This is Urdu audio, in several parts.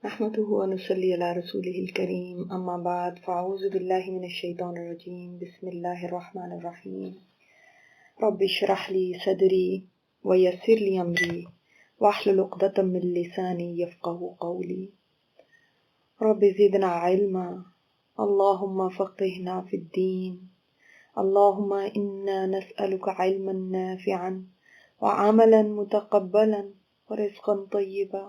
نحمده ونصلي على رسوله الكريم أما بعد فأعوذ بالله من الشيطان الرجيم بسم الله الرحمن الرحيم رب اشرح لي صدري ويسر لي أمري واحلل عقدة من لساني يفقهوا قولي رب زدنا علما اللهم فقهنا في الدين اللهم إنا نسألك علما نافعا وعملا متقبلا ورزقا طيبا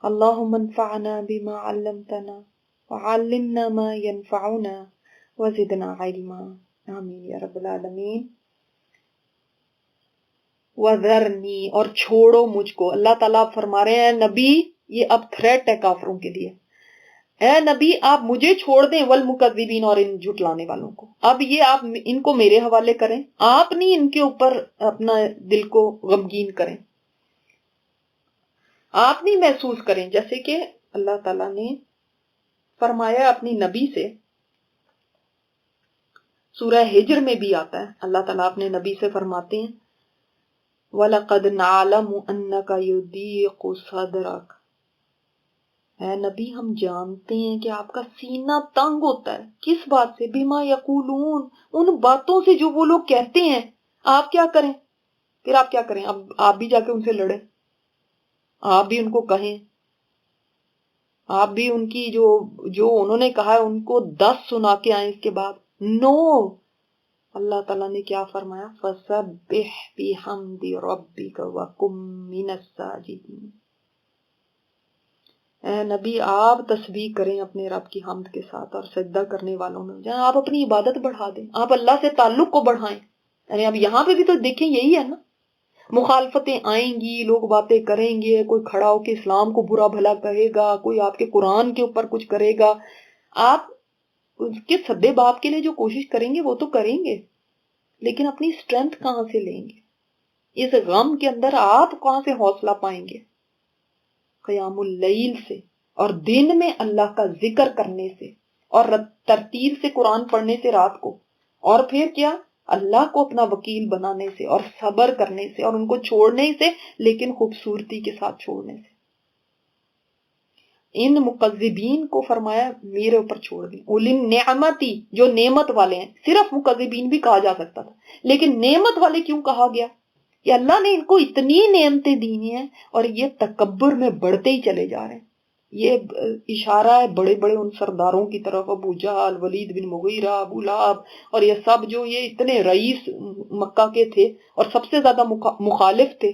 اللهم انفعنا بما علمتنا وعلمنا ما ينفعنا وزدنا علما آمین یا رب العالمین. وذرنی اور چھوڑو مجھ کو. اللہ تعالیٰ فرما رہے ہیں نبی یہ اب تھریٹ ہے کافروں کے لیے. اے نبی آپ مجھے چھوڑ دیں والمکذبین اور ان جھٹلانے والوں کو. اب یہ آپ ان کو میرے حوالے کریں, آپ نہیں ان کے اوپر اپنا دل کو غمگین کریں, آپ نہیں محسوس کریں. جیسے کہ اللہ تعالیٰ نے فرمایا اپنی نبی سے, سورہ ہجر میں بھی آتا ہے, اللہ تعالیٰ اپنے نبی سے فرماتے ہیں وَلَقَدْ نَعْلَمُ أَنَّكَ يُضِيقُ صَدْرَكَ. اے نبی ہم جانتے ہیں کہ آپ کا سینہ تنگ ہوتا ہے. کس بات سے؟ بِمَا يَقُولُونَ, ان باتوں سے جو وہ لوگ کہتے ہیں. آپ کیا کریں؟ پھر آپ کیا کریں؟ اب آپ بھی جا کے ان سے لڑیں, آپ بھی ان کو کہیں, آپ بھی ان کی جو انہوں نے کہا ہے ان کو 10 سنا کے آئیں اس کے بعد. نو, اللہ تعالیٰ نے کیا فرمایا فَسَبِّحْ بِحَمْدِ رَبِّكَ وَكُن مِّنَ السَّاجِدِينَ. اے نبی آپ تسبیح کریں اپنے رب کی حمد کے ساتھ اور سجدہ کرنے والوں میں جائیں. آپ اپنی عبادت بڑھا دیں, آپ اللہ سے تعلق کو بڑھائیں. یعنی اب یہاں پہ بھی تو دیکھیں یہی ہے نا, مخالفتیں آئیں گی, لوگ باتیں کریں گے, کوئی کھڑا ہو کے اسلام کو برا بھلا کہے گا, کوئی آپ کے قرآن کے اوپر کچھ کرے گا. آپ اس کے سدے باپ کے لیے جو کوشش کریں گے وہ تو کریں گے, لیکن اپنی سٹرینتھ کہاں سے لیں گے؟ اس غم کے اندر آپ کہاں سے حوصلہ پائیں گے؟ قیام اللیل سے, اور دن میں اللہ کا ذکر کرنے سے, اور ترتیل سے قرآن پڑھنے سے رات کو, اور پھر کیا اللہ کو اپنا وکیل بنانے سے, اور صبر کرنے سے, اور ان کو چھوڑنے سے, لیکن خوبصورتی کے ساتھ چھوڑنے سے. ان مکذبین کو فرمایا میرے اوپر چھوڑ دیں. اولی نعمتی, جو نعمت والے ہیں. صرف مکذبین بھی کہا جا سکتا تھا, لیکن نعمت والے کیوں کہا گیا؟ کہ اللہ نے ان کو اتنی نعمتیں دی ہیں اور یہ تکبر میں بڑھتے ہی چلے جا رہے ہیں. یہ اشارہ ہے بڑے بڑے ان سرداروں کی طرف, ابو جہل, ولید بن مغیرہ, ابو لہب, اور یہ سب جو یہ اتنے رئیس مکہ کے تھے اور سب سے زیادہ مخالف تھے.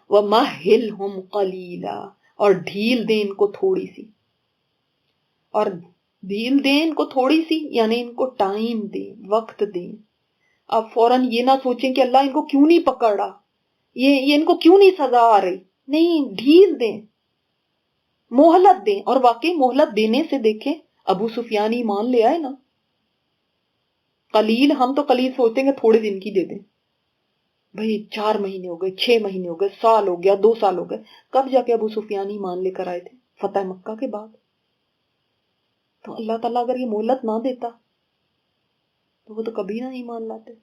وَمَهِّلْهُمْ قَلِيلًا, اور ڈھیل دیں ان کو تھوڑی سی, اور ڈھیل دیں ان کو تھوڑی سی یعنی ان کو ٹائم دیں, وقت دیں. اب فوراً یہ نہ سوچیں کہ اللہ ان کو کیوں نہیں پکڑ رہا, یہ ان کو کیوں نہیں سزا آ رہی. نہیں, ڈھیل دیں, مہلت دیں. اور واقعی مہلت دینے سے دیکھیں ابو سفیان ایمان لے آئے نا. قلیل, ہم تو قلیل سوچتے ہیں کہ تھوڑے دن کی دے دیں. بھئی 4 مہینے ہو گئے, 6 مہینے ہو گئے, سال ہو گیا, 2 سال ہو گئے. کب جا کے ابو سفیان ایمان لے کر آئے تھے؟ فتح مکہ کے بعد. تو اللہ تعالیٰ اگر یہ مہلت نہ دیتا تو وہ تو کبھی نہ ایمان لاتے,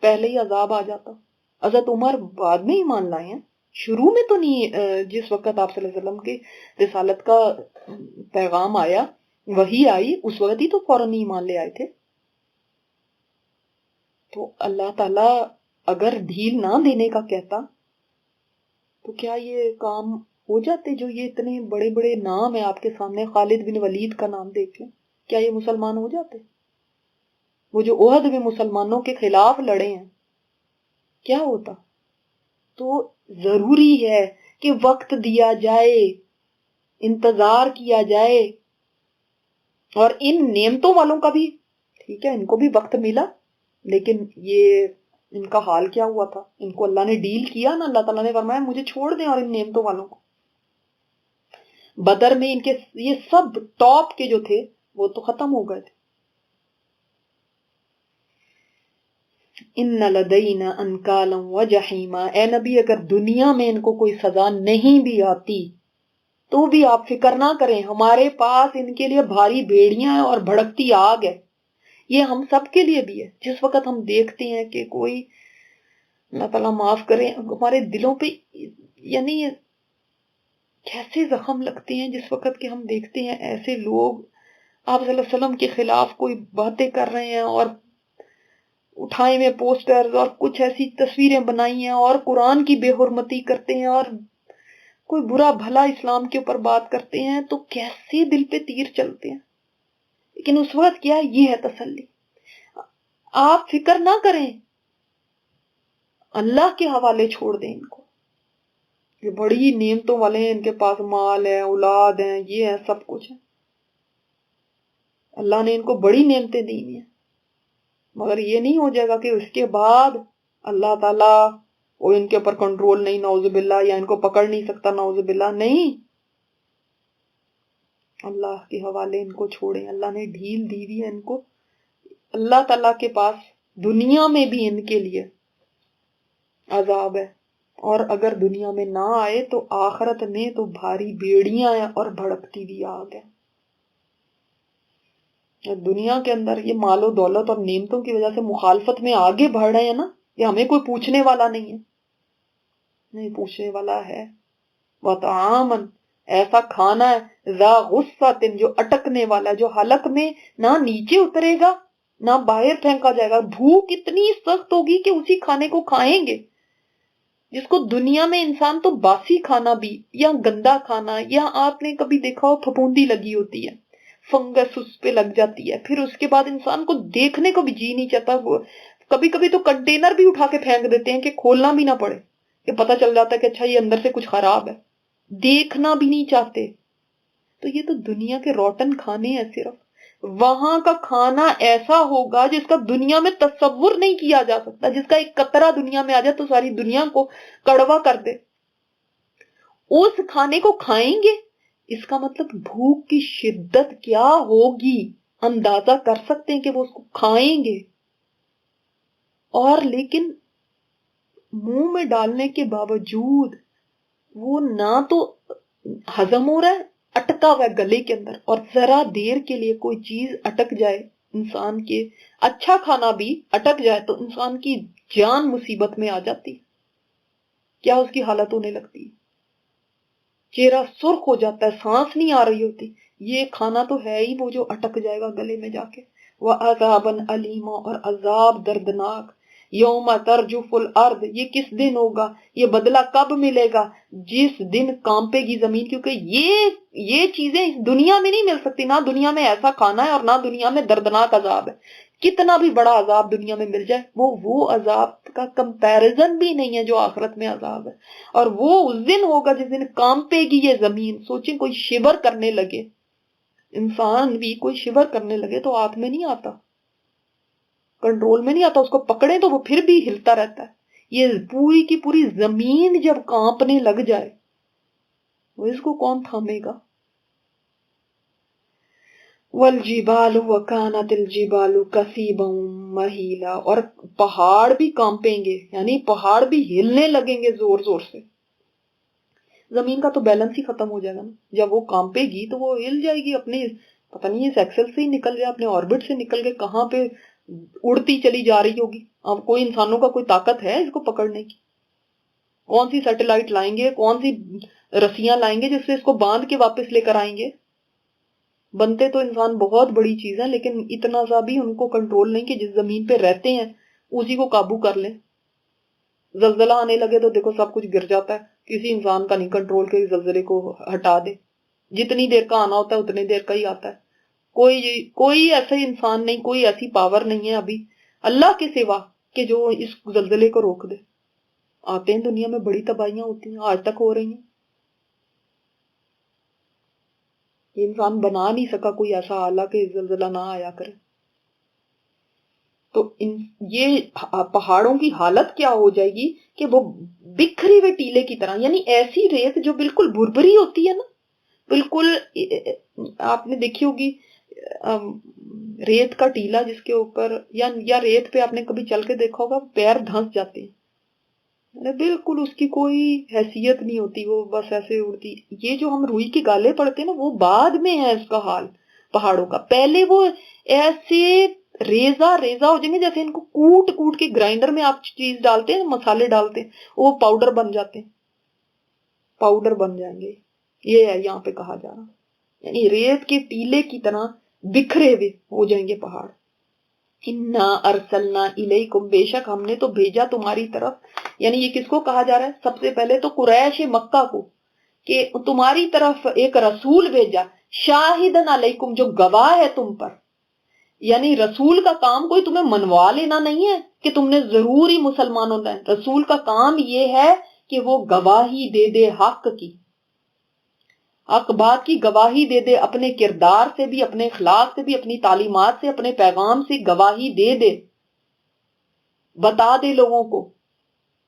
پہلے ہی عذاب آ جاتا. حضرت عمر بعد میں ایمان لائے ہیں, شروع میں تو نہیں. جس وقت آپ صلی اللہ علیہ وسلم کی رسالت کا پیغام آیا, وحی آئی, اس وقت ہی تو فوراً ایمان لے آئے تھے. تو اللہ تعالیٰ اگر ڈھیل نہ دینے کا کہتا تو کیا یہ کام ہو جاتے؟ جو یہ اتنے بڑے بڑے نام ہیں آپ کے سامنے, خالد بن ولید کا نام دیکھ لیں, کیا یہ مسلمان ہو جاتے؟ وہ جو احد میں مسلمانوں کے خلاف لڑے ہیں, کیا ہوتا؟ تو ضروری ہے کہ وقت دیا جائے, انتظار کیا جائے. اور ان نعمتوں والوں کا بھی ٹھیک ہے, ان کو بھی وقت ملا, لیکن یہ ان کا حال کیا ہوا تھا؟ ان کو اللہ نے ڈیل کیا نا, اللہ تعالیٰ نے فرمایا مجھے چھوڑ دیں, اور ان نعمتوں والوں کو. بدر میں ان کے یہ سب ٹاپ کے جو تھے وہ تو ختم ہو گئے تھے. ان لدینا انکالا وجحیما. اے نبی اگر دنیا میں ان کو کوئی سزا نہیں بھی آتی تو بھی آپ فکر نہ کریں, ہمارے پاس ان کے لیے بھاری بیڑیاں ہیں اور بھڑکتی آگ ہے. یہ ہم سب کے لیے بھی ہے. جس وقت ہم دیکھتے ہیں کہ کوئی, اللہ تعالیٰ معاف کرے, ہمارے دلوں پہ یعنی کیسے زخم لگتے ہیں جس وقت کہ ہم دیکھتے ہیں ایسے لوگ آپ صلی اللہ علیہ وسلم کے خلاف کوئی باتیں کر رہے ہیں اور اٹھائے ہوئے پوسٹر اور کچھ ایسی تصویریں بنائی ہیں اور قرآن کی بے حرمتی کرتے ہیں اور کوئی برا بھلا اسلام کے اوپر بات کرتے ہیں، تو کیسے دل پہ تیر چلتے ہیں. لیکن اس وقت کیا یہ ہے تسلی، آپ فکر نہ کریں، اللہ کے حوالے چھوڑ دیں ان کو. یہ بڑی نعمتوں والے ہیں، ان کے پاس مال ہے، اولاد ہیں، یہ ہے، سب کچھ ہے. اللہ نے ان کو بڑی نعمتیں دی ہیں، مگر یہ نہیں ہو جائے گا کہ اس کے بعد اللہ تعالیٰ وہ ان کے اوپر کنٹرول نہیں، نعوذ باللہ، یا ان کو پکڑ نہیں سکتا، نعوذ باللہ. نہیں، اللہ کے حوالے ان کو چھوڑیں. اللہ نے ڈھیل دی ہوئی ہے ان کو. اللہ تعالیٰ کے پاس دنیا میں بھی ان کے لیے عذاب ہے، اور اگر دنیا میں نہ آئے تو آخرت میں تو بھاری بیڑیاں ہیں اور بھڑکتی ہوئی آگ ہے. دنیا کے اندر یہ مال و دولت اور نعمتوں کی وجہ سے مخالفت میں آگے بڑھ رہے ہیں نا، یہ ہمیں کوئی پوچھنے والا نہیں ہے، نہیں پوچھنے والا ہے. وَطَعَامًا، ایسا کھانا ہے، ذا غصۃ، جو اٹکنے والا، جو حلق میں نہ نیچے اترے گا نہ باہر پھینکا جائے گا. بھوک اتنی سخت ہوگی کہ اسی کھانے کو کھائیں گے جس کو دنیا میں انسان تو باسی کھانا بھی یا گندا کھانا، یا آپ نے کبھی دیکھا ہو پھپھوندی لگی ہوتی ہے، فنگس اس پہ لگ جاتی ہے، پھر اس کے بعد انسان کو دیکھنے کو بھی جی نہیں چاہتا. کبھی کبھی تو کنٹینر بھی اٹھا کے پھینک دیتے ہیں کہ کھولنا بھی نہ پڑے، کہ پتہ چل جاتا ہے کہ اچھا یہ اندر سے کچھ خراب ہے، دیکھنا بھی نہیں چاہتے. تو یہ تو دنیا کے روٹن کھانے ہیں صرف. وہاں کا کھانا ایسا ہوگا جس کا دنیا میں تصور نہیں کیا جا سکتا، جس کا ایک قطرہ دنیا میں آ جائے تو ساری دنیا کو کڑوا کر دے. اس کھانے کو کھائیں گے، اس کا مطلب بھوک کی شدت کیا ہوگی اندازہ کر سکتے ہیں کہ وہ اس کو کھائیں گے. اور لیکن منہ میں ڈالنے کے باوجود وہ نہ تو ہضم ہو رہا ہے، اٹکا ہوا ہے گلے کے اندر. اور ذرا دیر کے لیے کوئی چیز اٹک جائے انسان کے، اچھا کھانا بھی اٹک جائے تو انسان کی جان مصیبت میں آ جاتی. کیا اس کی حالت ہونے لگتی، چہرہ سرخ ہو جاتا ہے، سانس نہیں آ رہی ہوتی. یہ کھانا تو ہے ہی وہ جو اٹک جائے گا گلے میں جا کے. وَعَذَابًا أَلِيمًا، اور عذاب دردناک. یوم ترجف الارض، یہ کس دن ہوگا، یہ بدلہ کب ملے گا؟ جس دن کانپے گی زمین. کیونکہ یہ چیزیں اس دنیا میں نہیں مل سکتی، نہ دنیا میں ایسا کھانا ہے اور نہ دنیا میں دردناک عذاب ہے. کتنا بھی بڑا عذاب دنیا میں مل جائے وہ عذاب کا کمپیریزن بھی نہیں ہے جو آخرت میں عذاب ہے. اور وہ اس دن ہوگا جس دن کانپے گی یہ زمین. سوچیں کوئی شیور کرنے لگے، انسان بھی کوئی شیور کرنے لگے تو ہاتھ میں نہیں آتا، کنٹرول میں نہیں آتا، اس کو پکڑے تو وہ پھر بھی ہلتا رہتا ہے. یہ پوری کی پوری زمین جب کانپنے لگ جائے وہ اس کو کون تھامے گا؟ والجبال وکانت الجبال کثیبا مہیلا، اور پہاڑ بھی کانپیں گے، یعنی پہاڑ بھی ہلنے لگیں گے زور زور سے. زمین کا تو بیلنس ہی ختم ہو جائے گا نا. جب وہ کانپے گی تو وہ ہل جائے گی، اپنے پتہ نہیں اس ایکسل سے ہی نکل جائے، اپنے آربٹ سے نکل کے کہاں پہ اڑتی چلی جا رہی ہوگی. اب کوئی انسانوں کا کوئی طاقت ہے اس کو پکڑنے کی؟ کون سی سیٹلائٹ لائیں گے، کون سی رسیاں لائیں گے جس سے اس کو باندھ کے واپس لے کر آئیں گے؟ بنتے تو انسان بہت بڑی چیز ہے، لیکن اتنا سا بھی ان کو کنٹرول نہیں کہ جس زمین پہ رہتے ہیں اسی کو قابو کر لیں. زلزلہ آنے لگے تو دیکھو سب کچھ گر جاتا ہے، کسی انسان کا نہیں کنٹرول کہ زلزلے کو ہٹا دے. جتنی دیر کا آنا ہوتا ہے اتنی دیر کا ہی آتا ہے. کوئی ایسا انسان نہیں، کوئی ایسی پاور نہیں ہے ابھی اللہ کے سوا کہ جو اس زلزلے کو روک دے. آتے ہیں دنیا میں بڑی تباہیاں ہوتی ہیں، آج تک ہو رہی ہیں. یہ انسان بنا نہیں سکا کوئی ایسا آلہ کہ زلزلہ نہ آیا کرے. تو یہ پہاڑوں کی حالت کیا ہو جائے گی کہ وہ بکھری ہوئے ٹیلے کی طرح، یعنی ایسی ریت جو بالکل بھربھری ہوتی ہے نا، بالکل. آپ نے دیکھی ہوگی ریت کا ٹیلا جس کے اوپر یا ریت پہ آپ نے کبھی چل کے دیکھا ہوگا پیر دھنس جاتے ہیں، بالکل اس کی کوئی حیثیت نہیں ہوتی، وہ بس ایسے اڑتی. یہ جو ہم روئی کی گالیں پڑتے ہیں نا وہ بعد میں ہے اس کا حال پہاڑوں کا. پہلے وہ ایسے ریزہ ہو جائیں گے جیسے ان کو کوٹ کوٹ کے گرائنڈر میں آپ چیز ڈالتے ہیں، مسالے ڈالتے ہیں، وہ پاؤڈر بن جاتے ہیں، پاؤڈر بن جائیں گے. یہ ہے یہاں پہ کہا جا رہا، یعنی ریت کے ٹیلے کی طرح بکھرے ہوئے ہو جائیں گے پہاڑ. انا ارسلنا الیکم، بے شک ہم نے تو بھیجا تمہاری طرف. یعنی یہ کس کو کہا جا رہا ہے؟ سب سے پہلے تو قریش مکہ کو، کہ تمہاری طرف ایک رسول بھیجا، شاہدن علیکم، جو گواہ ہے تم پر. یعنی رسول کا کام کوئی تمہیں منوا لینا نہیں ہے کہ تم نے ضروری مسلمان ہونا ہے. رسول کا کام یہ ہے کہ وہ گواہی دے دے حق کی، حق بات کی گواہی دے دے، اپنے کردار سے بھی، اپنے اخلاق سے بھی، اپنی تعلیمات سے، اپنے پیغام سے گواہی دے دے، بتا دے لوگوں کو،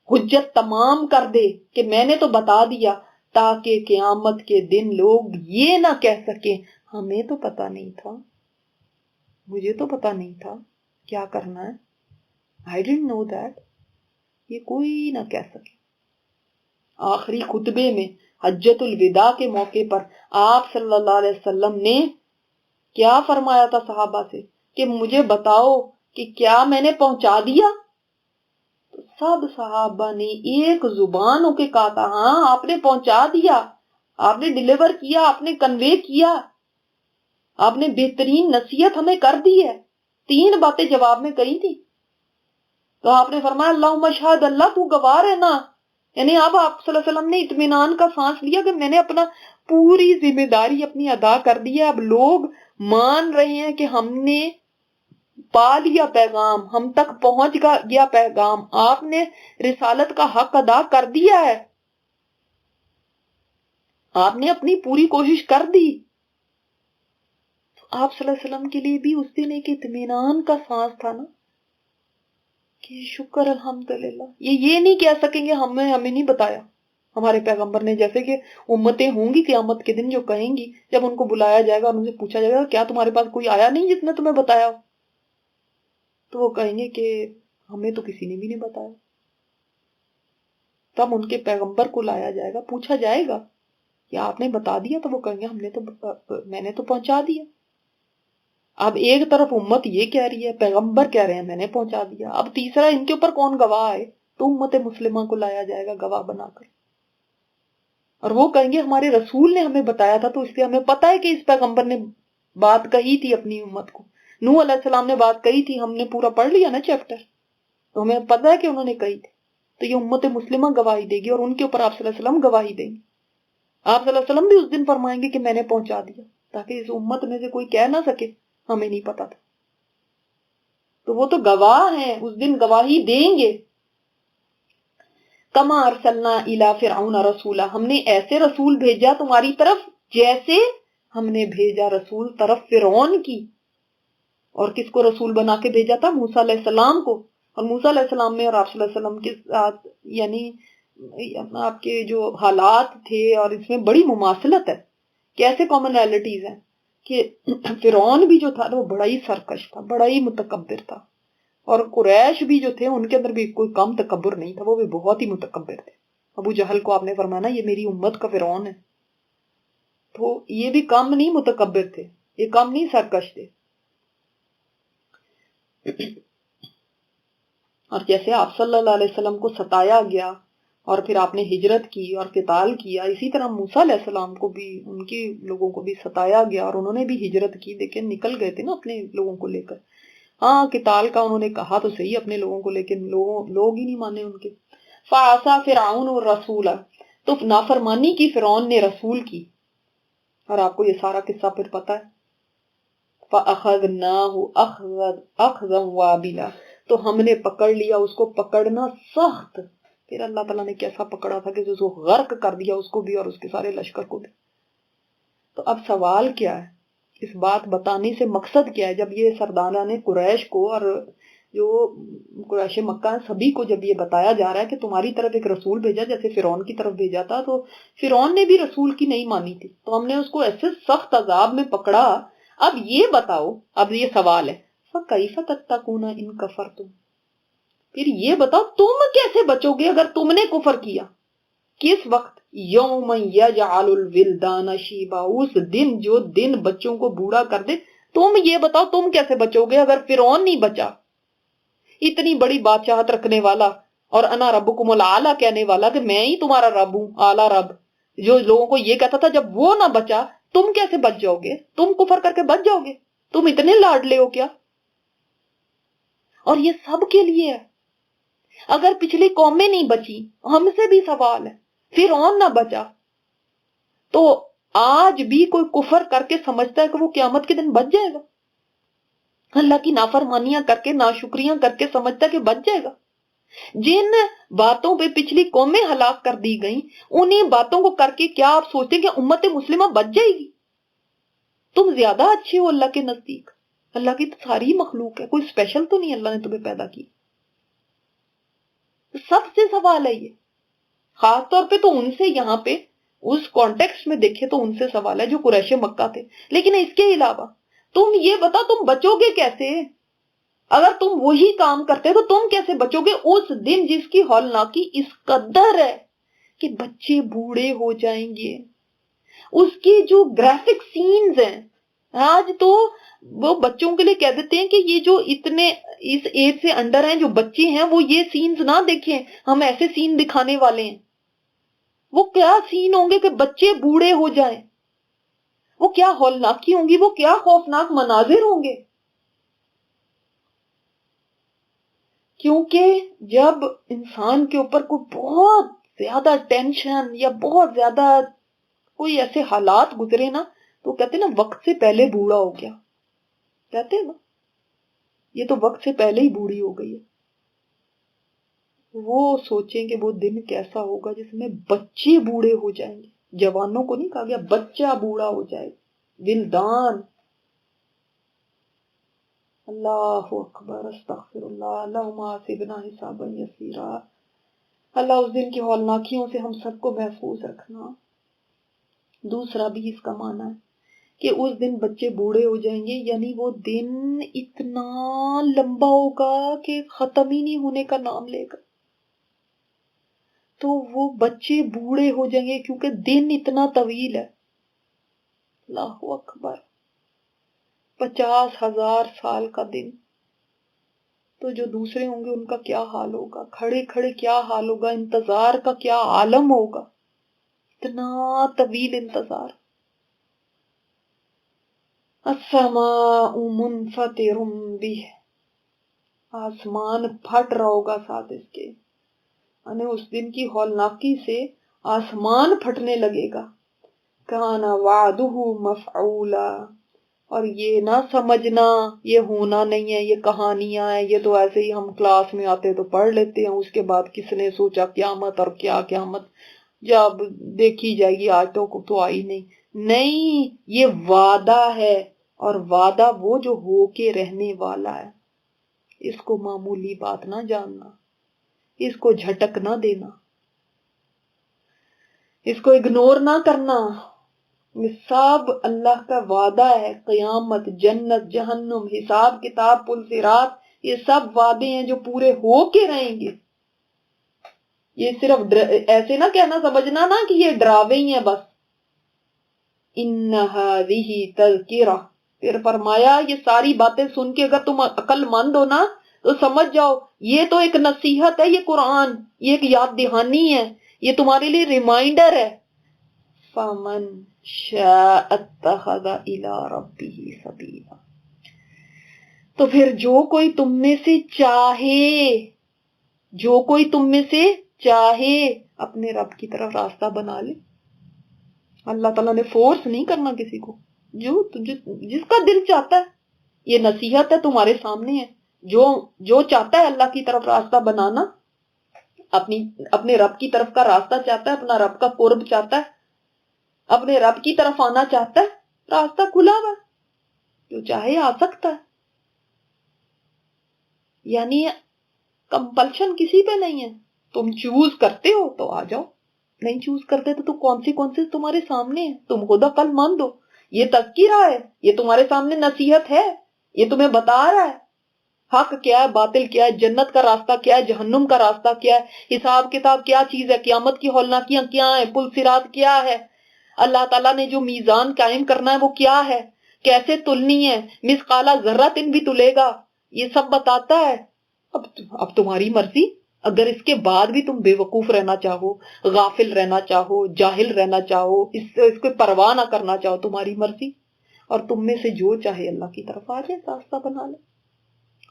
حجت تمام کر دے کہ میں نے تو بتا دیا، تاکہ قیامت کے دن لوگ یہ نہ کہہ سکیں ہمیں تو پتہ نہیں تھا، مجھے تو پتہ نہیں تھا کیا کرنا ہے، I didn't know that. یہ کوئی نہ کہہ سکے. آخری خطبے میں حجت الوداع کے موقع پر آپ صلی اللہ علیہ وسلم نے کیا فرمایا تھا صحابہ سے کہ مجھے بتاؤ کہ کیا میں نے پہنچا دیا؟ تو سب صحابہ نے ایک زبان ہو کے کہا تھا ہاں آپ نے پہنچا دیا، آپ نے ڈیلیور کیا، آپ نے کنوے کیا، آپ نے بہترین نصیحت ہمیں کر دی ہے. 3 باتیں جواب میں کہی تھی. تو آپ نے فرمایا اللہم اشہد، اللہ تو گواہ ہے نا. یعنی اب آپ صلی اللہ علیہ وسلم نے اطمینان کا سانس لیا کہ میں نے اپنا پوری ذمہ داری اپنی ادا کر دی ہے. اب لوگ مان رہے ہیں کہ ہم نے پا لیا پیغام، ہم تک پہنچ گیا پیغام، آپ نے رسالت کا حق ادا کر دیا ہے، آپ نے اپنی پوری کوشش کر دی. تو آپ صلی اللہ علیہ وسلم کے لیے بھی اس دن ایک اطمینان کا سانس تھا نا کہ شکر الحمدللہ. یہ نہیں کہہ سکیں گے ہمیں نہیں بتایا ہمارے پیغمبر نے. جیسے کہ امتیں ہوں گی قیامت کے دن جو کہیں گی، جب ان کو بلایا جائے گا اور ان سے پوچھا جائے گا کیا تمہارے پاس کوئی آیا نہیں جس نے تمہیں بتایا، تو وہ کہیں گے کہ ہمیں تو کسی نے بھی نہیں بتایا. تب ان کے پیغمبر کو لایا جائے گا، پوچھا جائے گا کہ آپ نے بتا دیا، تو وہ کہیں گے میں نے تو پہنچا دیا. اب ایک طرف امت یہ کہہ رہی ہے، پیغمبر کہہ رہے ہیں میں نے پہنچا دیا. اب تیسرا ان کے اوپر کون گواہ ہے؟ تو امت مسلمہ کو لایا جائے گا گواہ بنا کر، اور وہ کہیں گے ہمارے رسول نے ہمیں بتایا تھا، تو اس سے ہمیں پتہ ہے کہ اس پیغمبر نے بات کہی تھی اپنی امت کو. نوح علیہ السلام نے بات کہی تھی، ہم نے پورا پڑھ لیا نا چیپٹر، تو ہمیں پتہ ہے کہ انہوں نے کہی تھی. تو یہ امت مسلمہ گواہی دے گی اور ان کے اوپر آپ صلی اللہ علیہ وسلم گواہی دیں گے. آپ صلی اللہ علیہ وسلم بھی اس دن فرمائیں گے کہ میں نے پہنچا دیا، تاکہ اس امت میں سے کوئی کہہ نہ سکے ہمیں نہیں پتا تھا. تو وہ تو گواہ ہیں، اس دن گواہی دیں گے. کما ارسلنا الی فرعون رسولا، ہم نے ایسے رسول بھیجا تمہاری طرف جیسے ہم نے بھیجا رسول طرف فرعون کی. اور کس کو رسول بنا کے بھیجا تھا؟ موسیٰ علیہ السلام کو. اور موسیٰ علیہ السلام میں اور آپ صلی اللہ علیہ وسلم کے ساتھ یعنی آپ کے جو حالات تھے اور اس میں بڑی مماثلت ہے. کیسے کامنالٹیز ہیں کہ فرعون بھی جو تھا وہ بڑا ہی سرکش تھا، بڑا ہی متکبر تھا، اور قریش بھی جو تھے ان کے اندر بھی کوئی کم تکبر نہیں تھا، وہ بھی بہت ہی متکبر تھے. ابو جہل کو آپ نے فرمایا یہ میری امت کا فرعون ہے، تو یہ بھی کم نہیں متکبر تھے، یہ کم نہیں سرکش تھے. اور جیسے آپ صلی اللہ علیہ وسلم کو ستایا گیا اور پھر آپ نے ہجرت کی اور قتال کیا، اسی طرح موسیٰ علیہ السلام کو بھی ان کے لوگوں کو بھی ستایا گیا اور انہوں نے بھی ہجرت کی، لیکن نکل گئے تھے نا اپنے لوگوں کو لے کر. ہاں قتال کا انہوں نے کہا تو صحیح اپنے لوگوں کو، لیکن لوگ ہی نہیں مانے ان کے. فعصى فرعون الرسول، تو نافرمانی کی فرعون نے رسول کی. اور آپ کو یہ سارا قصہ پھر پتا ہے. فَأَخَذْنَاهُ أَخْذًا وَابِلًا، تو ہم نے پکڑ لیا اس کو پکڑنا سخت. پھر اللہ تعالیٰ نے کیسا پکڑا تھا کہ اس کو غرق کر دیا، اس کو بھی اور اس کے سارے لشکر کو بھی. تو اب سوال کیا ہے، اس بات بتانے سے مقصد کیا ہے؟ جب یہ سرداران قریش کو اور جو قریش مکہ سبھی کو جب یہ بتایا جا رہا ہے کہ تمہاری طرف ایک رسول بھیجا جیسے فرعون کی طرف بھیجا تھا، تو فرعون نے بھی رسول کی نہیں مانی تھی، تو ہم نے اس کو ایسے سخت عذاب میں پکڑا. اب یہ بتاؤ، اب یہ سوال ہے فَكَيْفَ تَتَّقُونَ إِن كَفَرْتُمْ، پھر یہ بتاؤ تم کیسے بچو گے اگر تم نے کفر کیا. کس وقت؟ یوم یجعل الولدان شیبا، اس دن جو دن بچوں کو بوڑھا کر دے. تم یہ بتاؤ تم کیسے بچو گے اگر فرعون نہیں بچا، اتنی بڑی بادشاہت رکھنے والا اور انا ربکم الاعلی کہنے والا کہ میں ہی تمہارا رب ہوں، اعلی رب، جو لوگوں کو یہ کہتا تھا جب وہ نہ بچا تم کیسے بچ جاؤ گے, تم کفر کر کے بچ جاؤ گے, تم اتنے لاڈلے ہو کیا. اور یہ سب کے لیے ہے. اگر پچھلی قومیں نہیں بچی, ہم سے بھی سوال ہے, فرعون نہ بچا, تو آج بھی کوئی کفر کر کے سمجھتا ہے کہ وہ قیامت کے دن بچ جائے گا؟ اللہ کی نافرمانیاں کر کے, ناشکریاں کر کے سمجھتا ہے کہ بچ جائے گا؟ جن باتوں پہ پچھلی قومیں ہلاک کر دی گئیں, انہیں باتوں کو کر کے کیا آپ سوچتے ہیں کہ امت مسلمہ بچ جائے گی؟ تم زیادہ اچھے ہو اللہ کے نزدیک. اللہ کی تو ساری مخلوق ہے, کوئی اسپیشل تو نہیں اللہ نے تمہیں پیدا کی. سب سے سوال ہے یہ, خاص طور پہ تو ان سے, یہاں پہ اس کانٹیکسٹ میں دیکھے تو ان سے سوال ہے جو قریش مکہ تھے. لیکن اس کے علاوہ تم یہ بتا تم بچو گے کیسے؟ اگر تم وہی کام کرتے تو تم کیسے بچو گے اس دن جس کی ہولناکی اس قدر ہے کہ بچے بوڑھے ہو جائیں گے. اس کی جو گرافک سینز ہیں, آج تو وہ بچوں کے لیے کہہ دیتے ہیں کہ یہ جو اتنے اس ایج سے انڈر ہیں جو بچے ہیں وہ یہ سینز نہ دیکھیں, ہم ایسے سین دکھانے والے ہیں. وہ کیا سین ہوں گے کہ بچے بوڑھے ہو جائیں, وہ کیا ہولناکی ہوں گی, وہ کیا خوفناک مناظر ہوں گے. کیونکہ جب انسان کے اوپر کوئی بہت زیادہ ٹینشن یا بہت زیادہ کوئی ایسے حالات گزرے نا, تو کہتے نا وقت سے پہلے بوڑھا ہو گیا, کہتے ہیں نا یہ تو وقت سے پہلے ہی بوڑھی ہو گئی ہے. وہ سوچیں کہ وہ دن کیسا ہوگا جس میں بچے بوڑھے ہو جائیں گے. جوانوں کو نہیں کہا گیا, بچہ بوڑھا ہو جائے, ولدان. اللہ اکبر, استغفر اللہ, اللہم حاسبنا حسابا یسیرا. اللہ اس دن کی ہولناکیوں سے ہم سب کو محفوظ رکھنا. دوسرا بھی اس کا معنی ہے کہ اس دن بچے بوڑھے ہو جائیں گے, یعنی وہ دن اتنا لمبا ہوگا کہ ختم ہی نہیں ہونے کا نام لے گا. تو وہ بچے بوڑھے ہو جائیں گے کیونکہ دن اتنا طویل ہے. اللہ اکبر, 50,000 سال کا دن. تو جو دوسرے ہوں گے ان کا کیا حال ہوگا, کھڑے کھڑے کیا حال ہوگا, انتظار کا کیا عالم ہوگا, اتنا طویل انتظار. السماء منفطر بہ, آسمان پھٹ رہا ہوگا ساتھ اس کے, یعنی اس دن کی ہولناکی سے آسمان پھٹنے لگے گا. کان وعدہ مفعولا, اور یہ نہ سمجھنا یہ ہونا نہیں ہے, یہ کہانیاں ہیں, یہ تو ایسے ہی ہم کلاس میں آتے تو پڑھ لیتے ہیں, اس کے بعد کس نے سوچا قیامت, اور کیا قیامت جب دیکھی جائے گی, آج تو آئی نہیں. نہیں, یہ وعدہ ہے, اور وعدہ وہ جو ہو کے رہنے والا ہے. اس کو معمولی بات نہ جاننا, اس کو جھٹک نہ دینا, اس کو اگنور نہ کرنا. یہ سب اللہ کا وعدہ ہے. قیامت, جنت, جہنم, حساب کتاب, پل صراط, یہ سب وعدے ہیں جو پورے ہو کے رہیں گے. یہ صرف ایسے نہ کہنا سمجھنا نا کہ یہ ڈراوے ہی ہیں بس. ان ھذہ تذکرہ, پھر فرمایا یہ ساری باتیں سن کے اگر تم عقل مند ہو نا تو سمجھ جاؤ یہ تو ایک نصیحت ہے, یہ قرآن, یہ ایک یاد دہانی ہے, یہ تمہارے لیے ریمائنڈر ہے. فمن شاء اتخذ الی ربہ سبیلا, تو پھر جو کوئی تم میں سے چاہے, جو کوئی تم میں سے چاہے اپنے رب کی طرف راستہ بنا لے. اللہ تعالیٰ نے فورس نہیں کرنا کسی کو, جس کا دل چاہتا ہے. یہ نصیحت ہے تمہارے سامنے ہے, جو چاہتا ہے اللہ کی طرف راستہ بنانا, اپنے رب کی طرف کا راستہ چاہتا ہے, اپنا رب کا قرب چاہتا ہے, اپنے رب کی طرف آنا چاہتا ہے, راستہ کھلا ہوا, جو چاہے آ سکتا ہے. یعنی کمپلشن کسی پہ نہیں ہے, تم چوز کرتے ہو تو آ جاؤ, نہیں چوز کرتے تو کانسیکوینسز تمہارے سامنے ہیں, تم خود عقل مند ہو. یہ تذکرہ ہے, یہ تمہارے سامنے نصیحت ہے, یہ تمہیں بتا رہا ہے حق کیا ہے, باطل کیا ہے, جنت کا راستہ کیا ہے, جہنم کا راستہ کیا ہے, حساب کتاب کیا چیز ہے, قیامت کی ہولناکیاں کیا ہیں, پل صراط کیا ہے, اللہ تعالیٰ نے جو میزان قائم کرنا ہے وہ کیا ہے, کیسے تلنی ہے, مثقال ذرۃ بھی تلے گا, یہ سب بتاتا ہے. اب تمہاری مرضی, اگر اس کے بعد بھی تم بے وقوف رہنا چاہو، غافل رہنا چاہو، جاہل رہنا چاہو، اس کو پرواہ نہ کرنا چاہو، تمہاری مرضی، اور تم میں سے جو چاہے اللہ کی طرف آ جائے، راستہ بنا لے.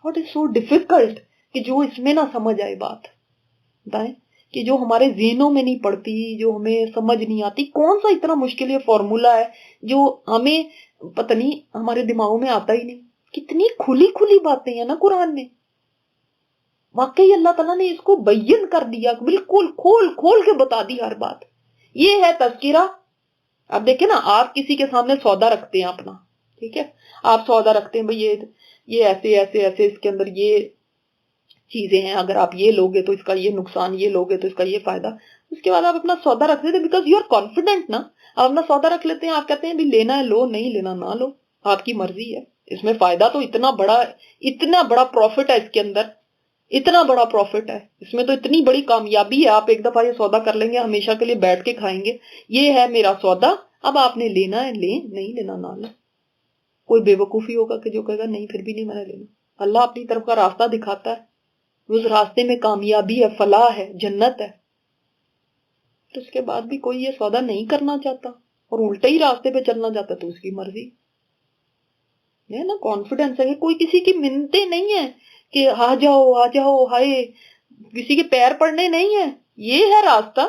واٹ از سو ڈیفیکلٹ کہ جو اس میں نہ سمجھ آئے بات، بتائیں کہ جو ہمارے ذہنوں میں نہیں پڑتی، جو ہمیں سمجھ نہیں آتی. کون سا اتنا مشکل یہ فارمولا ہے جو ہمیں پتہ نہیں ہمارے دماغوں میں آتا ہی نہیں. کتنی کھلی کھلی باتیں ہیں نا قرآن میں. واقعی اللہ تعالیٰ نے اس کو بیان کر دیا، بالکل کھول کھول کے بتا دی ہر بات. یہ ہے تذکرہ. اب دیکھیں نا، آپ کسی کے سامنے سودا رکھتے ہیں اپنا، ٹھیک ہے، آپ سودا رکھتے ہیں بھئی یہ ایسے ایسے ایسے، اس کے اندر یہ چیزیں ہیں، اگر آپ یہ لوگے تو اس کا یہ نقصان، یہ لوگے تو اس کا یہ فائدہ. اس کے بعد آپ اپنا سودا رکھ لیتے بیکاز یو آر کانفیڈنٹ نا. آپ اپنا سودا رکھ لیتے ہیں، آپ کہتے ہیں بھی لینا ہے لو، نہیں لینا نہ لو، آپ کی مرضی ہے. اس میں فائدہ تو اتنا بڑا پروفٹ ہے، اس کے اندر اتنا بڑا پروفٹ ہے، اس میں تو اتنی بڑی کامیابی ہے. آپ ایک دفعہ یہ سودا کر لیں گے، ہمیشہ کے لیے بیٹھ کے کھائیں گے. یہ ہے میرا سودا، اب آپ نے لینا ہے لیں، نہیں لینا نہ لیں. کوئی بے وقوفی ہوگا کہ جو کہے گا نہیں پھر بھی نہیں میں نے لینا. اللہ اپنی طرف کا راستہ دکھاتا ہے، اس راستے میں کامیابی ہے، فلاح ہے، جنت ہے. تو اس کے بعد بھی کوئی یہ سودا نہیں کرنا چاہتا اور الٹے ہی راستے پہ چلنا چاہتا تو اس کی مرضی. یہ نا کانفیڈنس ہے کہ کوئی کسی کی منتیں نہیں ہے کہ آ جاؤ ہائے، کسی کے پیر پڑنے نہیں ہے. یہ ہے راستہ،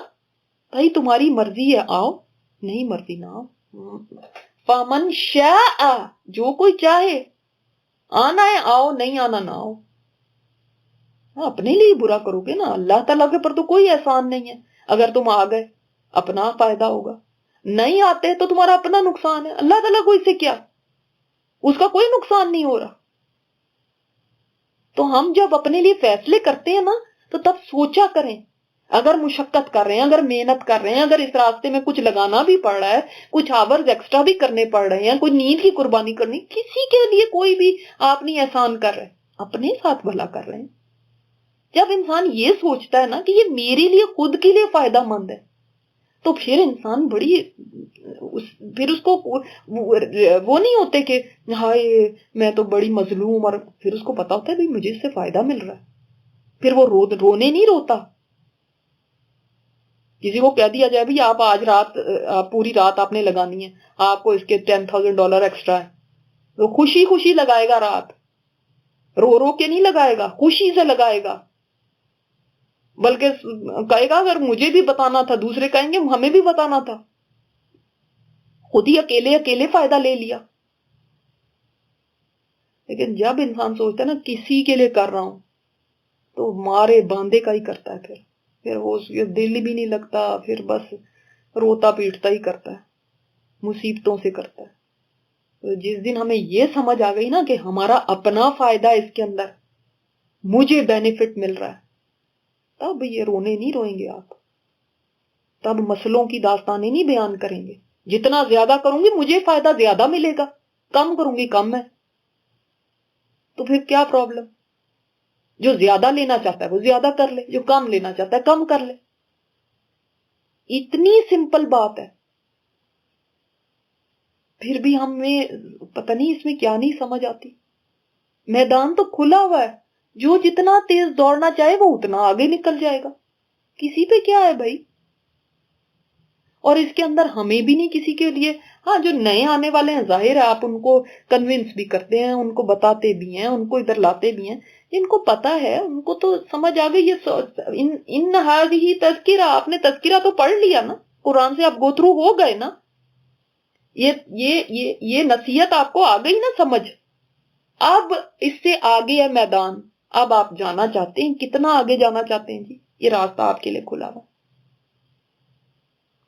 بھائی تمہاری مرضی ہے آؤ، نہیں مرضی نہ آؤ. فمن شاء، جو کوئی چاہے، آنا ہے آؤ، نہیں آنا نہ آؤ. اپنے لیے برا کرو گے نا، اللہ تعالیٰ کے پر تو کوئی احسان نہیں ہے. اگر تم آ گئے اپنا فائدہ ہوگا، نہیں آتے تو تمہارا اپنا نقصان ہے. اللہ تعالیٰ کو اس سے کیا، اس کا کوئی نقصان نہیں ہو رہا. تو ہم جب اپنے لیے فیصلے کرتے ہیں نا تو تب سوچا کریں. اگر مشقت کر رہے ہیں، اگر محنت کر رہے ہیں، اگر اس راستے میں کچھ لگانا بھی پڑ رہا ہے، کچھ آورز ایکسٹرا بھی کرنے پڑ رہے ہیں، کوئی نیند کی قربانی کرنی، کسی کے لیے کوئی بھی آپ نہیں احسان کر رہے، اپنے ساتھ بھلا کر رہے ہیں. جب انسان یہ سوچتا ہے نا کہ یہ میرے لیے خود کے لیے فائدہ مند ہے، تو پھر انسان پھر اس کو وہ نہیں ہوتے کہ ہائے میں تو بڑی مظلوم، اور پھر اس کو پتا ہوتا ہے بھی مجھے اس سے فائدہ مل رہا ہے. پھر وہ رونے نہیں روتا. کسی کو کہہ دیا جائے بھی آپ آج رات، پوری رات آپ نے لگانی ہے، آپ کو اس کے $10,000 ایکسٹرا ہے، تو خوشی خوشی لگائے گا رات، رو کے نہیں لگائے گا، خوشی سے لگائے گا. بلکہ کہے گا اگر مجھے بھی بتانا تھا، دوسرے کہیں گے ہمیں بھی بتانا تھا، خود ہی اکیلے فائدہ لے لیا. لیکن جب انسان سوچتا ہے نا کسی کے لیے کر رہا ہوں، تو مارے باندھے کا ہی کرتا ہے. پھر وہ دل بھی نہیں لگتا، پھر بس روتا پیٹتا ہی کرتا ہے، مصیبتوں سے کرتا ہے. تو جس دن ہمیں یہ سمجھ آ گئی نا کہ ہمارا اپنا فائدہ اس کے اندر، مجھے بینیفٹ مل رہا ہے، تب یہ رونے نہیں روئیں گے آپ، تب مسئلوں کی داستانیں نہیں بیان کریں گے. جتنا زیادہ کروں گی مجھے فائدہ زیادہ ملے گا، کم کروں گی کم ہے. تو پھر کیا پرابلم؟ جو زیادہ لینا چاہتا ہے وہ زیادہ کر لے، جو کم لینا چاہتا ہے کم کر لے. اتنی سمپل بات ہے. پھر بھی ہمیں پتہ نہیں اس میں کیا نہیں سمجھ آتی. میدان تو کھلا ہوا ہے، جو جتنا تیز دوڑنا چاہے وہ اتنا آگے نکل جائے گا. کسی پہ کیا ہے بھائی؟ اور اس کے اندر ہمیں بھی نہیں کسی کے لیے. ہاں جو نئے آنے والے ہیں ظاہر ہے آپ ان کو کنونس بھی کرتے ہیں، ان کو بتاتے بھی ہیں، ان کو ادھر لاتے بھی ہیں. جن کو پتا ہے ان کو تو سمجھ آ گئی. ان ہی تذکرہ، آپ نے تذکرہ تو پڑھ لیا نا قرآن سے، آپ گو تھرو ہو گئے نا. یہ نصیحت آپ کو آ گئی نا سمجھ. اب اس سے آگے ہے میدان. اب آپ جانا چاہتے ہیں، کتنا آگے جانا چاہتے ہیں جی؟ یہ راستہ آپ کے لیے کھلا ہوا.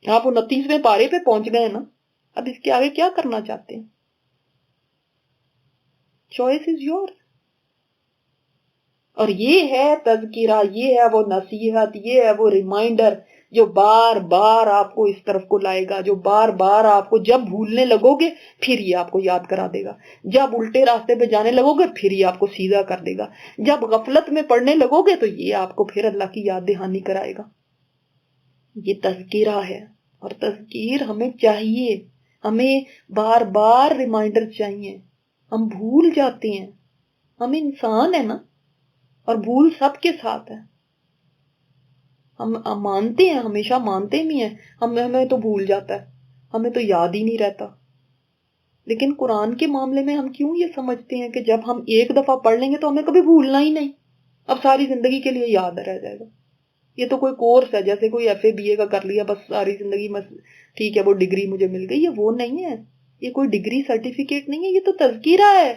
آپ 29ویں پارے پہ پہنچ گئے نا، اب اس کے آگے کیا کرنا چاہتے ہیں؟ Choice is yours. اور یہ ہے تذکرہ، یہ ہے وہ نصیحت، یہ ہے وہ ریمائنڈر جو بار بار آپ کو اس طرف کو لائے گا، جو بار بار آپ کو جب بھولنے لگو گے پھر یہ آپ کو یاد کرا دے گا، جب الٹے راستے پہ جانے لگو گے پھر یہ آپ کو سیدھا کر دے گا، جب غفلت میں پڑنے لگو گے تو یہ آپ کو پھر اللہ کی یاد دہانی کرائے گا. یہ تذکرہ ہے، اور تذکیر ہمیں چاہیے، ہمیں بار بار ریمائنڈر چاہیے. ہم بھول جاتے ہیں، ہم انسان ہیں نا، اور بھول سب کے ساتھ ہے. ہم مانتے ہیں، ہمیشہ مانتے بھی ہیں، ہمیں تو بھول جاتا ہے، ہمیں تو یاد ہی نہیں رہتا. لیکن قرآن کے معاملے میں ہم کیوں یہ سمجھتے ہیں کہ جب ہم ایک دفعہ پڑھ لیں گے تو ہمیں کبھی بھولنا ہی نہیں، اب ساری زندگی کے لیے یاد رہ جائے گا. یہ تو کوئی کورس ہے، جیسے کوئی ایف اے بی اے کا کر لیا بس ساری زندگی میں ٹھیک ہے وہ ڈگری مجھے مل گئی، یہ وہ نہیں ہے، یہ کوئی ڈگری سرٹیفکیٹ نہیں ہے، یہ تو تذکیرہ ہے.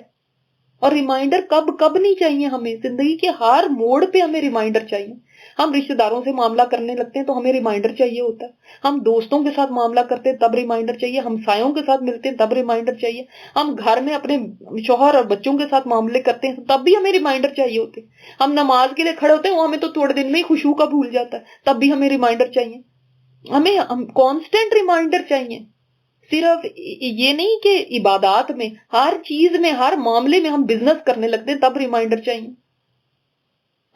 اور ریمائنڈر کب نہیں چاہیے ہمیں، زندگی کے ہر موڑ پہ ہمیں ریمائنڈر چاہیے. ہم رشتہ داروں سے معاملہ کرنے لگتے ہیں تو ہمیں ریمائنڈر چاہیے ہوتا ہے، ہم دوستوں کے ساتھ معاملہ کرتے ہیں تب ریمائنڈر چاہیے، ہمسایوں کے ساتھ ملتے ہیں تب ریمائنڈر چاہیے، ہم گھر میں اپنے شوہر اور بچوں کے ساتھ معاملے کرتے ہیں تب بھی ہمیں ریمائنڈر چاہیے ہوتے ہیں. ہم نماز کے لیے کھڑے ہوتے ہیں وہ ہمیں تو تھوڑے دن میں ہی خشوع کا بھول جاتا ہے، تب بھی ہمیں ریمائنڈر چاہیے. ہمیں کانسٹنٹ ریمائنڈر چاہیے. صرف یہ نہیں کہ عبادات میں، ہر چیز میں، ہر معاملے میں، ہم بزنس کرنے لگتے ہیں تب ریمائنڈر چاہیے،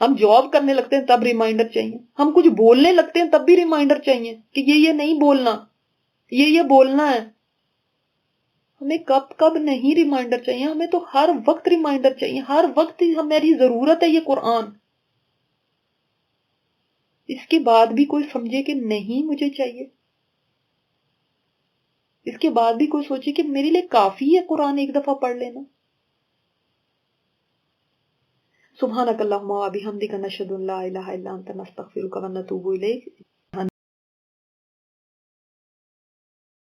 ہم جاب کرنے لگتے ہیں تب ریمائنڈر چاہیے، ہم کچھ بولنے لگتے ہیں تب بھی ریمائنڈر چاہیے کہ یہ نہیں بولنا، یہ بولنا ہے. ہمیں کب نہیں ریمائنڈر چاہیے، ہمیں تو ہر وقت ریمائنڈر چاہیے، ہر وقت ہماری ضرورت ہے یہ قرآن. اس کے بعد بھی کوئی سمجھے کہ نہیں مجھے چاہیے، اس کے بعد بھی کوئی سوچے کہ میرے لیے کافی ہے قرآن ایک دفعہ پڑھ لینا. سبحانک اللہم و بحمدک نشہد ان لا الہ الا انت نستغفرک و نتوب الیک.